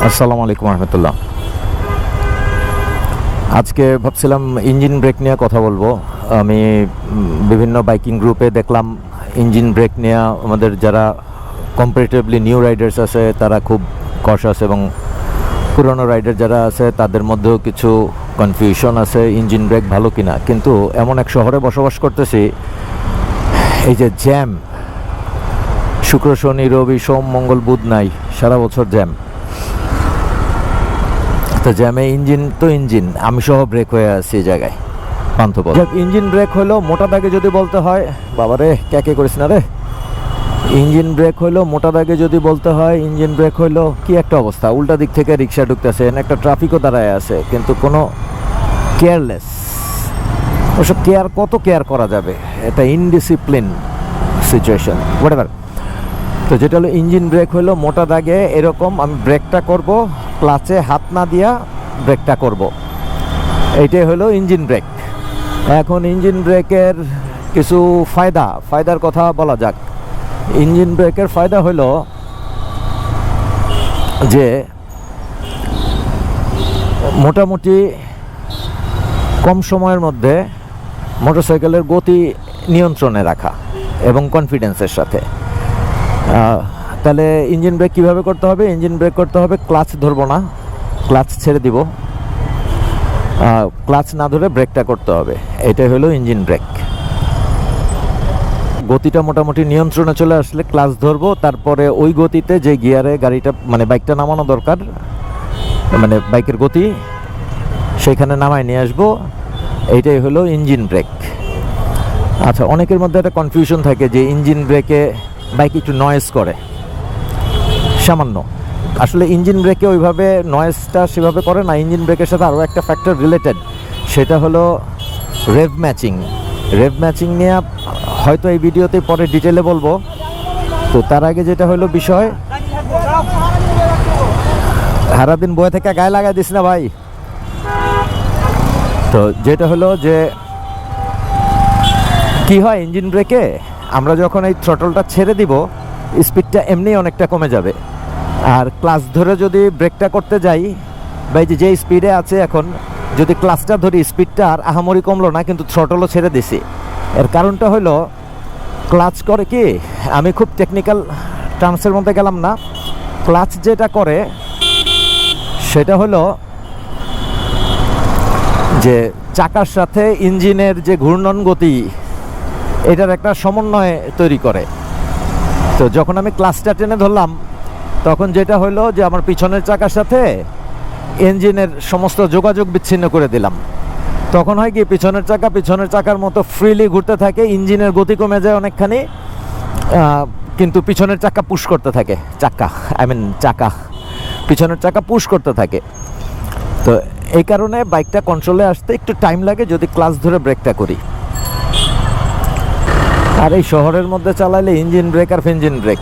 আসসালামু আলাইকুম রহমতুল্লাহ। আজকে ভাবছিলাম ইঞ্জিন ব্রেক নিয়ে কথা বলবো। আমি বিভিন্ন বাইকিং গ্রুপে দেখলাম ইঞ্জিন ব্রেক নিয়ে আমাদের যারা কম্পারেটিভলি নিউ রাইডার্স আছে তারা খুব কশাস, এবং পুরনো রাইডার যারা আছে তাদের মধ্যেও কিছু কনফিউশন আছে ইঞ্জিন ব্রেক ভালো কিনা। কিন্তু এমন এক শহরে বসবাস করতেছি, এই যে জ্যাম, শুক্র শনি রবি সোম মঙ্গল বুধ নাই, সারা বছর জ্যাম। তো জ্যামে ইঞ্জিন আমি সহ ব্রেক হয়ে আছি এই জায়গায় পান্থপথ। ইঞ্জিন ব্রেক হলো মোটা দাগে যদি বলতে হয়, বাবারে কে করিস না রে, ইঞ্জিন ব্রেক হলো মোটা দাগে যদি বলতে হয়, ইঞ্জিন ব্রেক হলো কি একটা অবস্থা। উল্টা দিক থেকে রিক্সা ঢুকতেছে, একটা ট্রাফিকও দাঁড়ায় আছে, কিন্তু কোনো কেয়ারলেস। ওসব কত কেয়ার করা যাবে, এটা ইনডিসিপ্লিন সিচুয়েশন হোয়াটএভার। তো যেটা হলো ইঞ্জিন ব্রেক হলো মোটা দাগে এরকম, আমি ব্রেকটা করব, ক্লাচে হাত না দিয়া ব্রেকটা করব, এইটাই হলো ইঞ্জিন ব্রেক। এখন ইঞ্জিন ব্রেকের কিছু ফায়দার কথা বলা যাক। ইঞ্জিন ব্রেকের ফায়দা হলো যে মোটামুটি কম সময়ের মধ্যে মোটরসাইকেলের গতি নিয়ন্ত্রণে রাখা এবং কনফিডেন্সের সাথে। তাহলে ইঞ্জিন ব্রেক কীভাবে করতে হবে? ইঞ্জিন ব্রেক করতে হবে, ক্লাচ ধরবো না, ক্লাচ ছেড়ে দিব, ক্লাচ না ধরে ব্রেকটা করতে হবে, এটাই হলো ইঞ্জিন ব্রেক। গতিটা মোটামুটি নিয়ন্ত্রণে চলে আসলে ক্লাচ ধরবো, তারপরে ওই গতিতে যে গিয়ারে গাড়িটা মানে বাইকটা নামানো দরকার, মানে বাইকের গতি সেখানে নামায় নিয়ে আসবো, এইটাই হলো ইঞ্জিন ব্রেক। আচ্ছা, অনেকের মধ্যে একটা কনফিউশন থাকে যে ইঞ্জিন ব্রেকে বাইক একটু নয়েজ করে সামান্য। আসলে ইঞ্জিন ব্রেকে ওইভাবে নয়েজটা সেভাবে করে না। ইঞ্জিন ব্রেকের সাথে আরও একটা ফ্যাক্টর রিলেটেড, সেটা হলো রেভ ম্যাচিং নিয়ে হয়তো এই ভিডিওতে পরে ডিটেলে বলবো। তো তার আগে যেটা হলো বিষয়, সারাদিন বয়ে থেকে গায়ে লাগাই দিস না ভাই। তো যেটা হলো যে কি হয় ইঞ্জিন ব্রেকে, আমরা যখন এই থ্রটলটা ছেড়ে দিব স্পিডটা এমনি অনেকটা কমে যাবে। আর ক্লাচ ধরে যদি ব্রেকটা করতে যাই, বা যে স্পিডে আছে এখন, যদি ক্লাচটা ধরি স্পিডটা আর আহামরি কমলো না, কিন্তু থ্রটলও ছেড়ে দিছি। এর কারণটা হলো ক্লাচ করে কি, আমি খুব টেকনিক্যাল টার্মসের মধ্যে গেলাম না, ক্লাচ যেটা করে সেটা হলো যে চাকার সাথে ইঞ্জিনের যে ঘূর্ণন গতি, এটার একটা সমন্বয় তৈরি করে। তো যখন আমি ক্লাচটা টেনে ধরলাম, তখন যেটা হলো যে আমার পিছনের চাকার সাথে ইঞ্জিনের সমস্ত যোগাযোগ বিচ্ছিন্ন করে দিলাম। তখন হয় কি, পিছনের চাকার মতো ফ্রিলি ঘুরতে থাকে, ইঞ্জিনের গতি কমে যায় অনেকখানি, কিন্তু পিছনের চাকা পুশ করতে থাকে, পিছনের চাকা পুশ করতে থাকে। তো এই কারণে বাইকটা কন্ট্রোলে আসতে একটু টাইম লাগে যদি ক্লাচ ধরে ব্রেকটা করি। আর এই শহরের মধ্যে চালালে ইঞ্জিন ব্রেক আর ফিঞ্জিন ব্রেক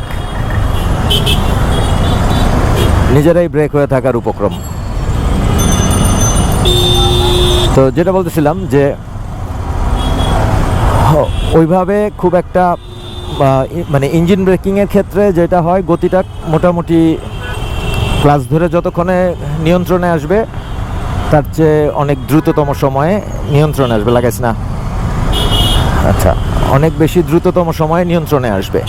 নিজেরাই ব্রেক হয়ে থাকার উপক্রম। তো যেটা বলতেছিলাম যে ওইভাবে খুব একটা মানে ইঞ্জিন ব্রেকিংয়ের ক্ষেত্রে যেটা হয়, গতিটা মোটামুটি ক্লাচ ধরে যতক্ষণে নিয়ন্ত্রণে আসবে তার চেয়ে অনেক দ্রুততম সময়ে নিয়ন্ত্রণে আসবে। লাগাইছ না? আচ্ছা, অনেক বেশি দ্রুততম সময়ে নিয়ন্ত্রণে আসবে।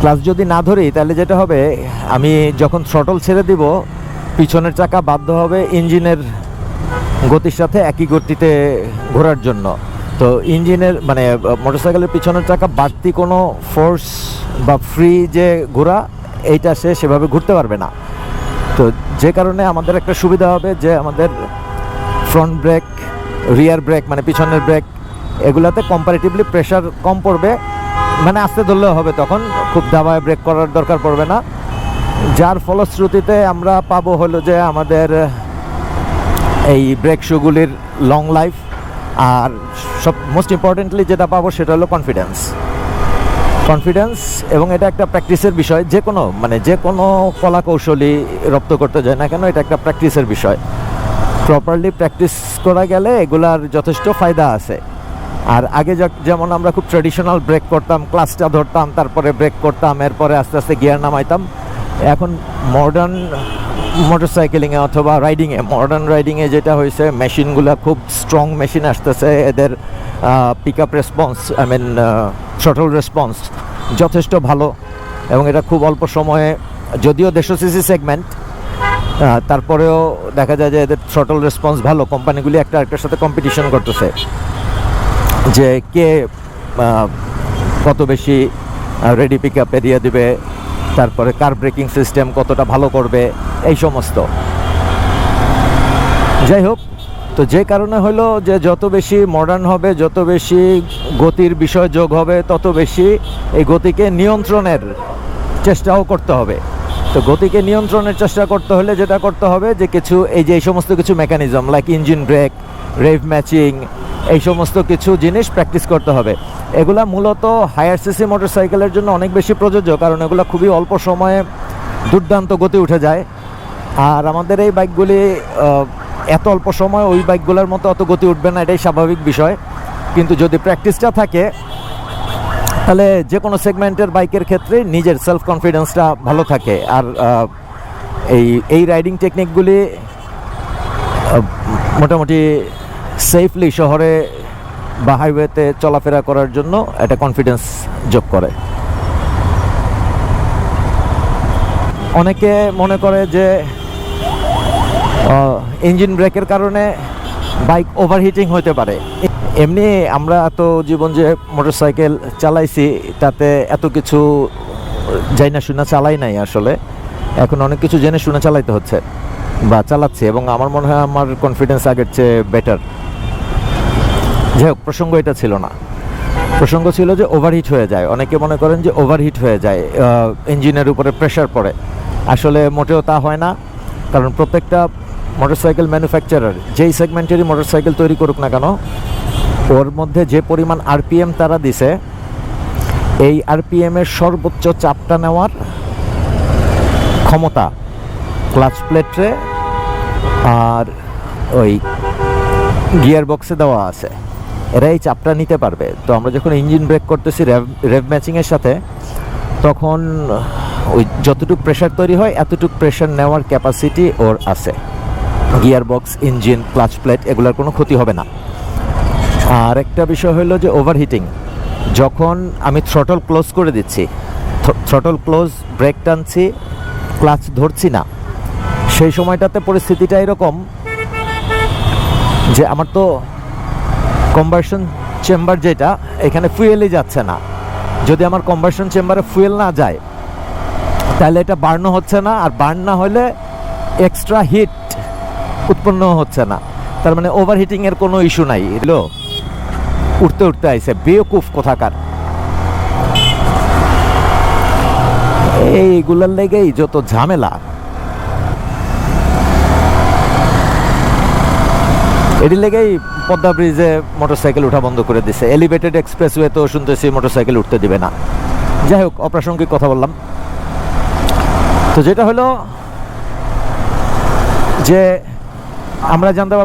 ক্লাচ যদি না ধরি তাহলে যেটা হবে, আমি যখন থ্রটল ছেড়ে দিব পিছনের চাকা বাধ্য হবে ইঞ্জিনের গতির সাথে একই গতিতে ঘোরার জন্য। তো ইঞ্জিনের মানে মোটরসাইকেলের পিছনের চাকা বাড়তি কোনো ফোর্স বা ফ্রি যে ঘোরা, এইটা সে সেভাবে ঘুরতে পারবে না। তো যে কারণে আমাদের একটা সুবিধা হবে যে আমাদের ফ্রন্ট ব্রেক, রিয়ার ব্রেক মানে পিছনের ব্রেক, এগুলাতে কম্পারেটিভলি প্রেশার কম পড়বে, মানে আস্তে ধরলেও হবে, তখন খুব দাবায় ব্রেক করার দরকার পড়বে না। যার ফলশ্রুতিতে আমরা পাবো হলো যে আমাদের এই ব্রেক শুগুলির লং লাইফ, আর সব মোস্ট ইম্পর্টেন্টলি যেটা পাবো সেটা হলো কনফিডেন্স। এবং এটা একটা প্র্যাকটিসের বিষয়, যে কোনো কলা কৌশলী রপ্ত করতে যায় না কেন, এটা একটা প্র্যাকটিসের বিষয়। প্রপারলি প্র্যাকটিস করা গেলে এগুলার যথেষ্ট ফায়দা আছে। আর আগে যেমন আমরা খুব ট্র্যাডিশনাল ব্রেক করতাম, ক্লাচটা ধরতাম, তারপরে ব্রেক করতাম, এরপরে আস্তে আস্তে গিয়ার নামাইতাম, এখন মডার্ন মোটরসাইকেলিংয়ে অথবা রাইডিংয়ে, মডার্ন রাইডিংয়ে যেটা হয়েছে, মেশিনগুলো খুব স্ট্রং মেশিন আসতেছে, এদের pick up response, throttle response যথেষ্ট ভালো, এবং এটা খুব অল্প সময়ে, যদিও 150 সিসি সেগমেন্ট, তারপরেও দেখা যায় যে এদের থ্রটল রেসপন্স ভালো। কোম্পানিগুলি একটা আরেকটার সাথে কম্পিটিশন করতেছে যে কে কত বেশি রেডি পিক আপ এরিয়া দিবে, তারপরে কার ব্রেকিং সিস্টেম কতটা ভালো করবে, এই সমস্ত। যাই হোক, তো যে কারণে হলো যে যত বেশি মডার্ন হবে, যত বেশি গতির বিষয় যোগ হবে, তত বেশি এই গতিকে নিয়ন্ত্রণের চেষ্টাও করতে হবে। তো গতিকে নিয়ন্ত্রণের চেষ্টা করতে হলে যেটা করতে হবে যে কিছু এই সমস্ত কিছু mechanism like engine brake, rev matching, এই সমস্ত কিছু জিনিস প্র্যাকটিস করতে হবে। এগুলা মূলত হায়ার সিসি মোটরসাইকেলের জন্য অনেক বেশি প্রযোজ্য, কারণ এগুলো খুবই অল্প সময়ে দুর্দান্ত গতি উঠে যায়। আর আমাদের এই বাইকগুলি এত অল্প সময় ওই বাইকগুলোর মতো অত গতি উঠবে না, এটাই স্বাভাবিক বিষয়। কিন্তু যদি প্র্যাকটিসটা থাকে তাহলে যে কোনো সেগমেন্টের বাইকের ক্ষেত্রে নিজের সেলফ কনফিডেন্সটা ভালো থাকে। আর এই রাইডিং টেকনিকগুলি মোটামুটি সেফলি শহরে বা হাইওয়েতে চলাফেরা করার জন্য একটা কনফিডেন্স যোগ করে। অনেকে মনে করে যে ইঞ্জিন ব্রেকের কারণে বাইক ওভারহিটিং হতে পারে। এমনি আমরা তো জীবন যে মোটরসাইকেল চালাইছি তাতে এত কিছু যাই না শুনে চালাই নাই, আসলে এখন অনেক কিছু জেনে শুনে চালাইতে হচ্ছে বা চালাচ্ছি, এবং আমার মনে হয় আমার কনফিডেন্স আগের চেয়ে বেটার। যাই হোক, প্রসঙ্গ এটা ছিল না। প্রসঙ্গ ছিল যে ওভারহিট হয়ে যায়। অনেকে মনে করেন যে ওভারহিট হয়ে যায়, ইঞ্জিনের উপরে প্রেশার পড়ে। আসলে মোটেও তা হয় না, কারণ প্রত্যেকটা মোটরসাইকেল ম্যানুফ্যাকচারার যেই সেগমেন্টেরই মোটরসাইকেল তৈরি করুক না কেন, ওর মধ্যে যে পরিমাণ আরপিএম তারা দিছে, এই আরপিএমের সর্বোচ্চ চাপটা নেওয়ার ক্ষমতা ক্লাচ প্লেটে আর ওই গিয়ার বক্সে দেওয়া আছে। এরা এই চাপটা নিতে পারবে। তো আমরা যখন ইঞ্জিন ব্রেক করতেছি রেভ ম্যাচিংয়ের সাথে, তখন ওই যতটুকু প্রেশার তৈরি হয় এতটুকু প্রেশার নেওয়ার ক্যাপাসিটি ওর আছে। Gear box, engine, clutch plate এগুলোর কোনো ক্ষতি হবে না। আর একটা বিষয় হলো যে ওভারহিটিং। যখন আমি থ্রটল ক্লোজ করে দিচ্ছি, থ্রটল ক্লোজ, ব্রেক টানছি, ক্লাচ ধরছি না, সেই সময়টাতে পরিস্থিতিটা এরকম যে আমার তো কম্বাসন চেম্বার যেটা, এখানে ফুয়েলই যাচ্ছে না। যদি আমার কম্বাসন চেম্বারে ফুয়েল না যায় তাহলে এটা বার্নও হচ্ছে না, আর বার্ন না হলে এক্সট্রা হিট উৎপন্ন হচ্ছে না। তার মানে ওভারহিটিংয়ের কোনো ইস্যু নাই। এগুলো উঠতে উঠতে আইছে, বেওকুফ কোথাকার। এইগুলার লেগেই যত ঝামেলা। এটির লেগেই পদ্মা ব্রিজে মোটরসাইকেল উঠা বন্ধ করে দিছে। এলিভেটেড এক্সপ্রেসওয়ে তো শুনতেছি মোটরসাইকেল উঠতে দিবে না। যাই হোক, অপ্রাসঙ্গিক কথা বললাম। তো যেটা হলো যে আমরা জানতে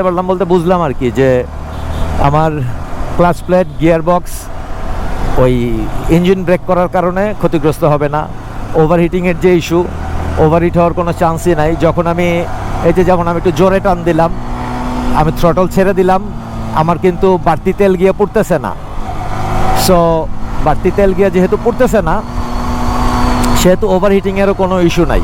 পারলাম বলতে বুঝলাম আর কি, যে আমার ক্লাচ প্লেট, গিয়ার বক্স ওই ইঞ্জিন ব্রেক করার কারণে ক্ষতিগ্রস্ত হবে না। ওভারহিটিংয়ের যে ইস্যু, ওভারহিট হওয়ার কোনো চান্সই নাই। যখন আমি যেমন আমি একটু জোরে টান দিলাম, আমি থ্রটল ছেড়ে দিলাম, আমার কিন্তু বাড়তি তেল গিয়ে পড়তেছে না। সো বাড়তি তেল গিয়ে যেহেতু পড়তেছে না, সেহেতু ওভারহিটিংয়েরও কোনো ইস্যু নাই।